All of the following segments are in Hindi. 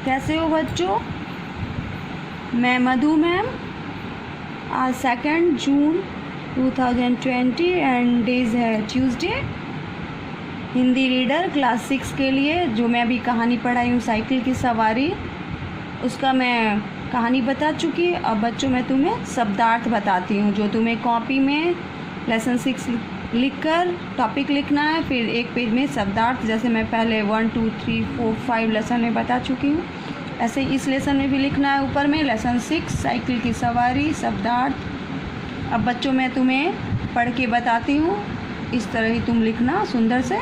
कैसे हो बच्चों? मैं मधु मैम। आज 2 जून 2020 एंड डेज है ट्यूसडे। हिंदी रीडर क्लास 6 के लिए जो मैं अभी कहानी पढ़ाई हूँ साइकिल की सवारी, उसका मैं कहानी बता चुकी। अब बच्चों मैं तुम्हें शब्दार्थ बताती हूँ जो तुम्हें कॉपी में लेसन 6 लिखकर टॉपिक लिखना है। फिर एक पेज में शब्दार्थ, जैसे मैं पहले 1 2 3 4 5 लेसन में बता चुकी हूँ, ऐसे इस लेसन में भी लिखना है। ऊपर में लेसन 6 साइकिल की सवारी शब्दार्थ। अब बच्चों मैं तुम्हें पढ़ के बताती हूँ, इस तरह ही तुम लिखना सुंदर से।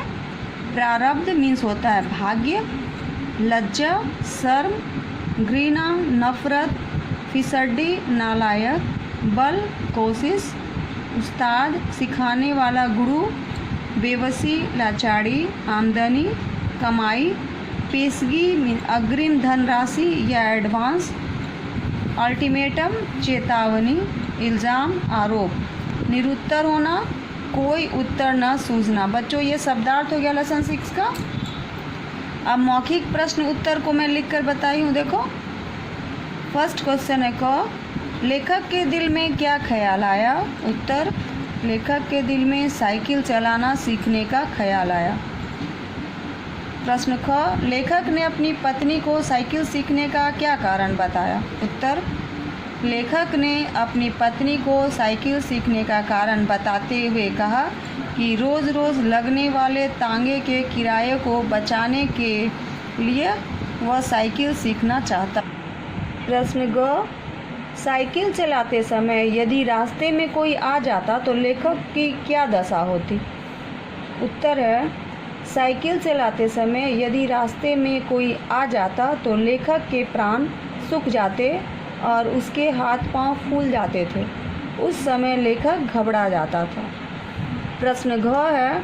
प्रारब्ध मीन्स होता है भाग्य, लज्जा शर्म, घृणा नफरत, फिसड्डी नालायक, बल कोशिश, उस्ताद सिखाने वाला गुरु, बेबसी लाचारी, आमदनी कमाई, पेशगी अग्रिम धनराशि या एडवांस, अल्टीमेटम चेतावनी, इल्ज़ाम आरोप, निरुत्तर होना, कोई उत्तर न सूझना। बच्चों ये शब्दार्थ हो गया लेसन 6 का। अब मौखिक प्रश्न उत्तर को मैं लिख कर बताई हूँ। देखो फर्स्ट क्वेश्चन है क, लेखक के दिल में क्या ख्याल आया? उत्तर, लेखक के दिल में साइकिल चलाना सीखने का ख्याल आया। प्रश्न ख, लेखक ने अपनी पत्नी को साइकिल सीखने का क्या कारण बताया? उत्तर, लेखक ने अपनी पत्नी को साइकिल सीखने का कारण बताते हुए कहा कि रोज़ रोज़ लगने वाले तांगे के किराए को बचाने के लिए वह साइकिल सीखना चाहता। प्रश्न ग, साइकिल चलाते समय यदि रास्ते में कोई आ जाता तो लेखक की क्या दशा होती? उत्तर है, साइकिल चलाते समय यदि रास्ते में कोई आ जाता तो लेखक के प्राण सूख जाते और उसके हाथ पांव फूल जाते थे। उस समय लेखक घबरा जाता था। प्रश्न घ है,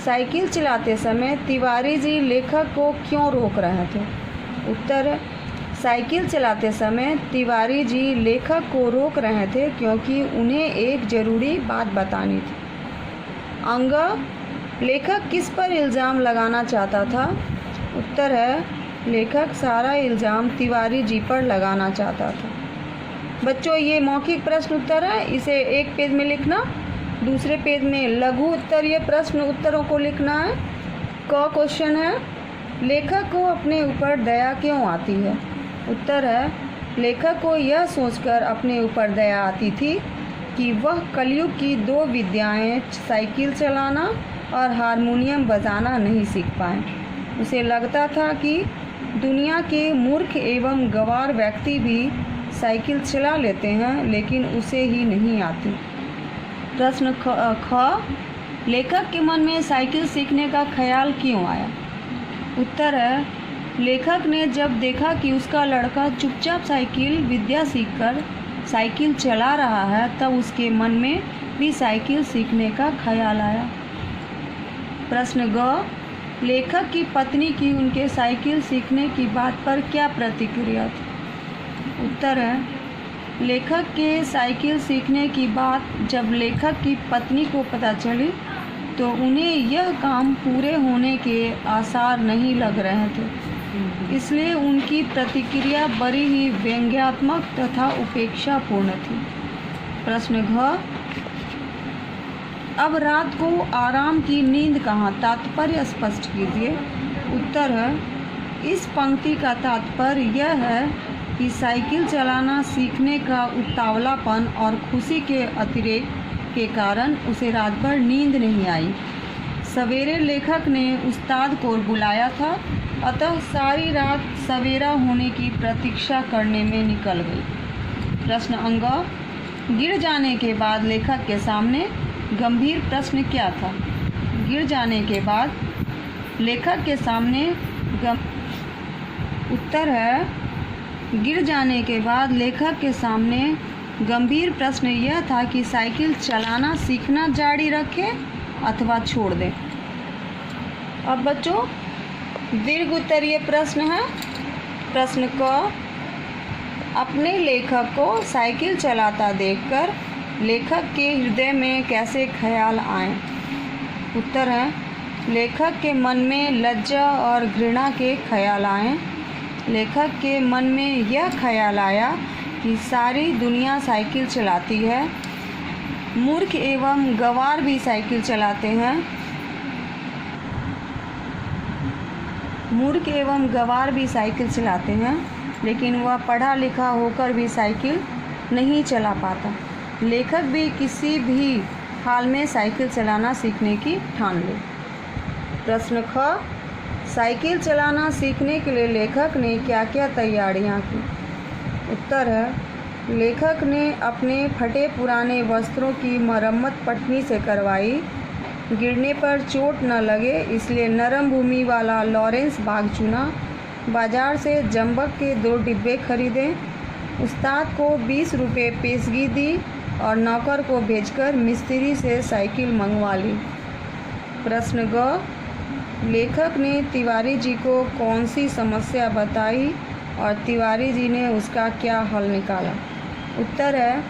साइकिल चलाते समय तिवारी जी लेखक को क्यों रोक रहे थे? उत्तर है, साइकिल चलाते समय तिवारी जी लेखक को रोक रहे थे क्योंकि उन्हें एक ज़रूरी बात बतानी थी। अंग, लेखक किस पर इल्ज़ाम लगाना चाहता था? उत्तर है, लेखक सारा इल्ज़ाम तिवारी जी पर लगाना चाहता था। बच्चों ये मौखिक प्रश्न उत्तर है, इसे एक पेज में लिखना। दूसरे पेज में लघु उत्तरीय प्रश्न उत्तरों को लिखना है। क क्वेश्चन है, लेखक को अपने ऊपर दया क्यों आती है? उत्तर है, लेखक को यह सोचकर अपने ऊपर दया आती थी कि वह कलयुग की 2 विद्याएं साइकिल चलाना और हारमोनियम बजाना नहीं सीख पाए। उसे लगता था कि दुनिया के मूर्ख एवं गंवार व्यक्ति भी साइकिल चला लेते हैं लेकिन उसे ही नहीं आती। प्रश्न ख, लेखक के मन में साइकिल सीखने का ख्याल क्यों आया? उत्तर है, लेखक ने जब देखा कि उसका लड़का चुपचाप साइकिल विद्या सीखकर साइकिल चला रहा है तब उसके मन में भी साइकिल सीखने का ख्याल आया। प्रश्न ग, लेखक की पत्नी की उनके साइकिल सीखने की बात पर क्या प्रतिक्रिया थी? उत्तर है, लेखक के साइकिल सीखने की बात जब लेखक की पत्नी को पता चली तो उन्हें यह काम पूरे होने के आसार नहीं लग रहे थे, इसलिए उनकी प्रतिक्रिया बड़ी ही व्यंग्यात्मक तथा उपेक्षापूर्ण थी। प्रश्न घ, अब रात को आराम की नींद कहाँ? तात्पर्य स्पष्ट कीजिए। उत्तर है, इस पंक्ति का तात्पर्य यह है कि साइकिल चलाना सीखने का उतावलापन और खुशी के अतिरेक के कारण उसे रात भर नींद नहीं आई। सवेरे लेखक ने उस्ताद को बुलाया था, अतः सारी रात सवेरा होने की प्रतीक्षा करने में निकल गई। प्रश्न अंग, गिर जाने के बाद लेखक के सामने गंभीर प्रश्न क्या था? गिर जाने के बाद लेखक के सामने उत्तर है, गिर जाने के बाद लेखक के सामने गंभीर प्रश्न यह था कि साइकिल चलाना सीखना जारी रखे अथवा छोड़ दें। अब बच्चों दीर्घ उत्तरीय प्रश्न है। प्रश्न क, अपने लेखक को साइकिल चलाता देखकर लेखक के हृदय में कैसे ख्याल आए? उत्तर है, लेखक के मन में लज्जा और घृणा के ख्याल आए। लेखक के मन में यह ख्याल आया कि सारी दुनिया साइकिल चलाती है, मूर्ख एवं गंवार भी साइकिल चलाते हैं, मूर्ख एवं गंवार भी साइकिल चलाते हैं, लेकिन वह पढ़ा लिखा होकर भी साइकिल नहीं चला पाता। लेखक भी किसी भी हाल में साइकिल चलाना सीखने की ठान ले। प्रश्न ख, साइकिल चलाना सीखने के लिए लेखक ने क्या क्या तैयारियां की? उत्तर है, लेखक ने अपने फटे पुराने वस्त्रों की मरम्मत पटनी से करवाई। गिरने पर चोट न लगे इसलिए नरम भूमि वाला लॉरेंस बाग चुना। बाजार से जंबक के 2 डिब्बे खरीदे। उस्ताद को 20 रुपये पेशगी दी और नौकर को भेजकर मिस्त्री से साइकिल मंगवा ली। प्रश्न ग, लेखक ने तिवारी जी को कौन सी समस्या बताई और तिवारी जी ने उसका क्या हल निकाला? उत्तर है,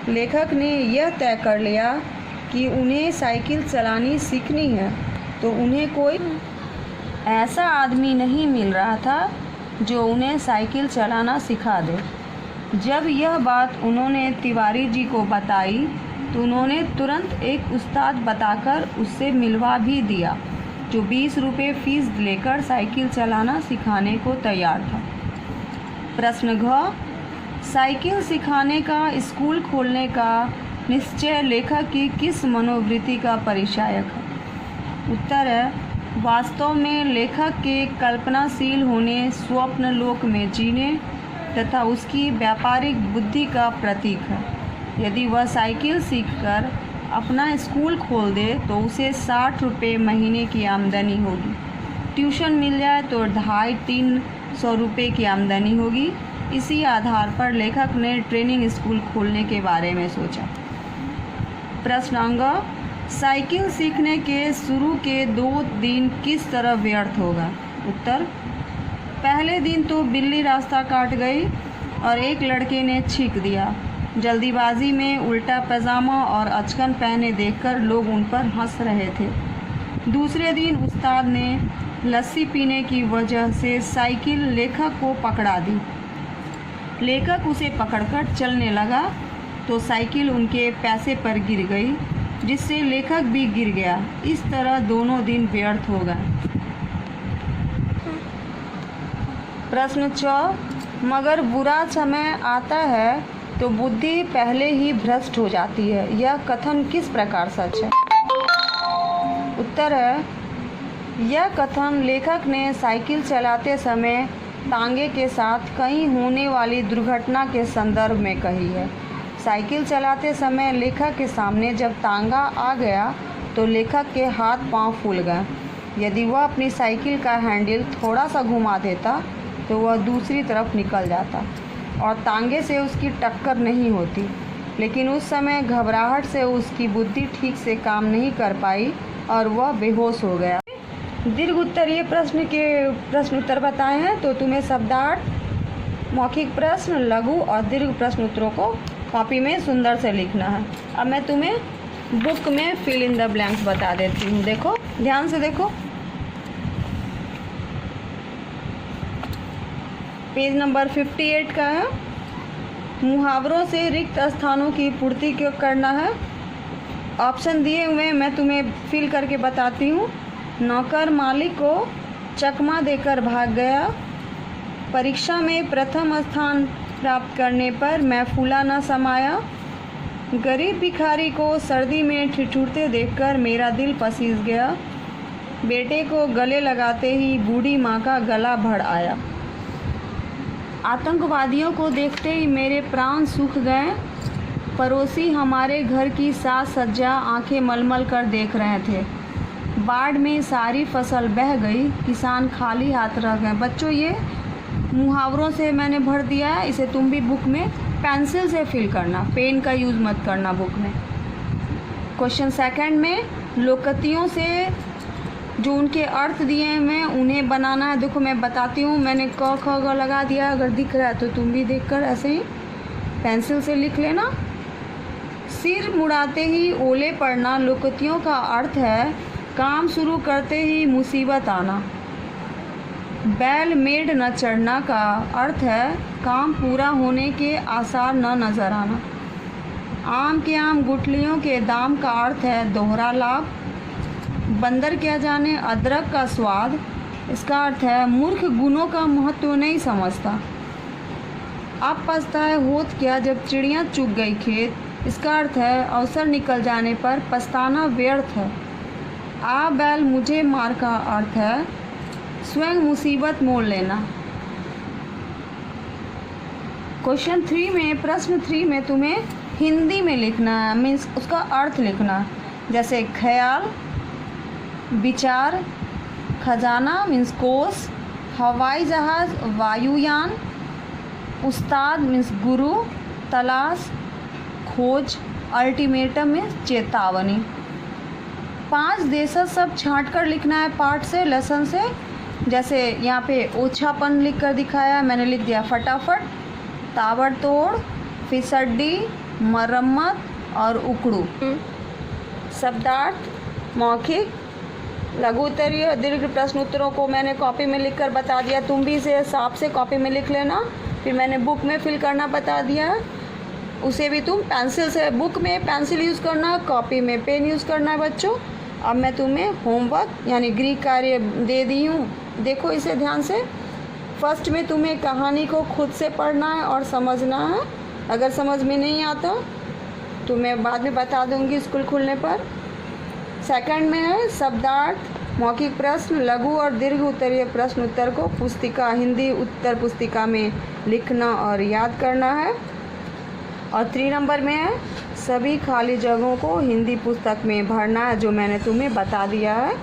लेखक ने यह तय कर लिया कि उन्हें साइकिल चलानी सीखनी है, तो उन्हें कोई ऐसा आदमी नहीं मिल रहा था जो उन्हें साइकिल चलाना सिखा दे। जब यह बात उन्होंने तिवारी जी को बताई तो उन्होंने तुरंत एक उस्ताद बताकर उससे मिलवा भी दिया, जो 20 रुपये फीस लेकर साइकिल चलाना सिखाने को तैयार था। प्रश्न घ, साइकिल सिखाने का स्कूल खोलने का निश्चय लेखक की किस मनोवृत्ति का परिचायक है? उत्तर है, वास्तव में लेखक के कल्पनाशील होने, स्वप्न लोक में जीने तथा उसकी व्यापारिक बुद्धि का प्रतीक है। यदि वह साइकिल सीखकर अपना स्कूल खोल दे तो उसे 60 रुपये महीने की आमदनी होगी। ट्यूशन मिल जाए तो 250-300 रुपये की आमदनी होगी। इसी आधार पर लेखक ने ट्रेनिंग स्कूल खोलने के बारे में सोचा। प्रश्न अंग, साइकिल सीखने के शुरू के 2 दिन किस तरह व्यर्थ होगा? उत्तर, पहले दिन तो बिल्ली रास्ता काट गई और एक लड़के ने छींक दिया। जल्दीबाजी में उल्टा पैजामा और अचकन पहने देखकर लोग उन पर हंस रहे थे। दूसरे दिन उस्ताद ने लस्सी पीने की वजह से साइकिल लेखक को पकड़ा दी। लेखक उसे पकड़कर चलने लगा तो साइकिल उनके पैसे पर गिर गई, जिससे लेखक भी गिर गया। इस तरह दोनों दिन व्यर्थ हो गए। प्रश्न 6, मगर बुरा समय आता है तो बुद्धि पहले ही भ्रष्ट हो जाती है, यह कथन किस प्रकार सच है? उत्तर है, यह कथन लेखक ने साइकिल चलाते समय तांगे के साथ कहीं होने वाली दुर्घटना के संदर्भ में कही है। साइकिल चलाते समय लेखक के सामने जब तांगा आ गया तो लेखक के हाथ पांव फूल गए। यदि वह अपनी साइकिल का हैंडल थोड़ा सा घुमा देता तो वह दूसरी तरफ निकल जाता और तांगे से उसकी टक्कर नहीं होती, लेकिन उस समय घबराहट से उसकी बुद्धि ठीक से काम नहीं कर पाई और वह बेहोश हो गया। दीर्घ उत्तरीय प्रश्न के प्रश्न उत्तर बताए हैं, तो तुम्हें शब्दार्थ, मौखिक प्रश्न, लघु और दीर्घ प्रश्न उत्तरों को कॉपी में सुंदर से लिखना है। अब मैं तुम्हें बुक में फिल इन द ब्लैंक्स बता देती हूँ। देखो, ध्यान से देखो, पेज नंबर 58 का है। मुहावरों से रिक्त स्थानों की पूर्ति क्यों करना है? ऑप्शन दिए हुए मैं तुम्हें फिल करके बताती हूँ। नौकर मालिक को चकमा देकर भाग गया। परीक्षा में प्रथम स्थान प्राप्त करने पर मैं फूला न समाया। गरीब भिखारी को सर्दी में ठिठुरते देखकर मेरा दिल पसीज गया। बेटे को गले लगाते ही बूढ़ी माँ का गला भर आया। आतंकवादियों को देखते ही मेरे प्राण सूख गए। पड़ोसी हमारे घर की साज सज्जा आंखें मलमल कर देख रहे थे। बाढ़ में सारी फसल बह गई, किसान खाली हाथ रह गए। बच्चों, ये मुहावरों से मैंने भर दिया है, इसे तुम भी बुक में पेंसिल से फिल करना, पेन का यूज़ मत करना बुक में। क्वेश्चन सेकंड में लोकतियों से जो उनके अर्थ दिए हैं मैं उन्हें बनाना है। देखो मैं बताती हूँ, मैंने क ख ग लगा दिया, अगर दिख रहा है तो तुम भी देखकर ऐसे ही पेंसिल से लिख लेना। सिर मुड़ाते ही ओले पड़ना लोकतियों का अर्थ है काम शुरू करते ही मुसीबत आना। बैल मेड न चढ़ना का अर्थ है काम पूरा होने के आसार न नज़र आना। आम के आम गुठलियों के दाम का अर्थ है दोहरा लाभ। बंदर क्या जाने अदरक का स्वाद, इसका अर्थ है मूर्ख गुणों का महत्व नहीं समझता। अब पछताए होत क्या जब चिड़िया चुग गई खेत, इसका अर्थ है अवसर निकल जाने पर पछताना व्यर्थ है। आ बैल मुझे मार का अर्थ है स्वयं मुसीबत मोल लेना। क्वेश्चन 3 में, प्रश्न 3 में तुम्हें हिंदी में लिखना है, मीन्स उसका अर्थ लिखना है। जैसे ख्याल, विचार, खजाना मीन्स कोष, हवाई जहाज़ वायुयान, उस्ताद मीन्स गुरु, तलाश खोज, अल्टीमेटम मीन्स चेतावनी। 5 देशज सब छांट कर लिखना है पाठ से, लेसन से। जैसे यहाँ पे ओछापन लिख कर दिखाया, मैंने लिख दिया फटाफट, ताबड़तोड़, फिसड्डी, मरम्मत और उकड़ू। शब्दार्थ, मौखिक, लघु उत्तरीय, दीर्घ प्रश्न उत्तरों को मैंने कॉपी में लिख कर बता दिया। तुम भी इसे हिसाब से कॉपी में लिख लेना। फिर मैंने बुक में फिल करना बता दिया, उसे भी तुम पेंसिल से, बुक में पेंसिल यूज़ करना, कॉपी में पेन यूज़ करना है बच्चों। अब मैं तुम्हें होमवर्क यानी गृह कार्य दे दी हूँ, देखो इसे ध्यान से। फर्स्ट में तुम्हें कहानी को खुद से पढ़ना है और समझना है। अगर समझ में नहीं आता तो मैं बाद में बता दूँगी स्कूल खुलने पर। सेकंड में है शब्दार्थ, मौखिक प्रश्न, लघु और दीर्घ उत्तरीय प्रश्न उत्तर को पुस्तिका, हिंदी उत्तर पुस्तिका में लिखना और याद करना है। और 3 नंबर में है सभी खाली जगहों को हिंदी पुस्तक में भरना है, जो मैंने तुम्हें बता दिया है।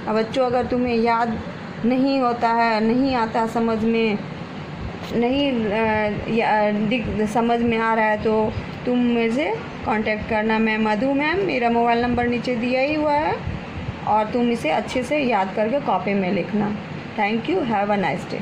अब बच्चों अगर तुम्हें याद नहीं होता है, नहीं आता समझ में, नहीं समझ में आ रहा है तो तुम मुझे कांटेक्ट करना। मैं मधु मैम, मेरा मोबाइल नंबर नीचे दिया ही हुआ है और तुम इसे अच्छे से याद करके कॉपी में लिखना। Thank you, have a nice day.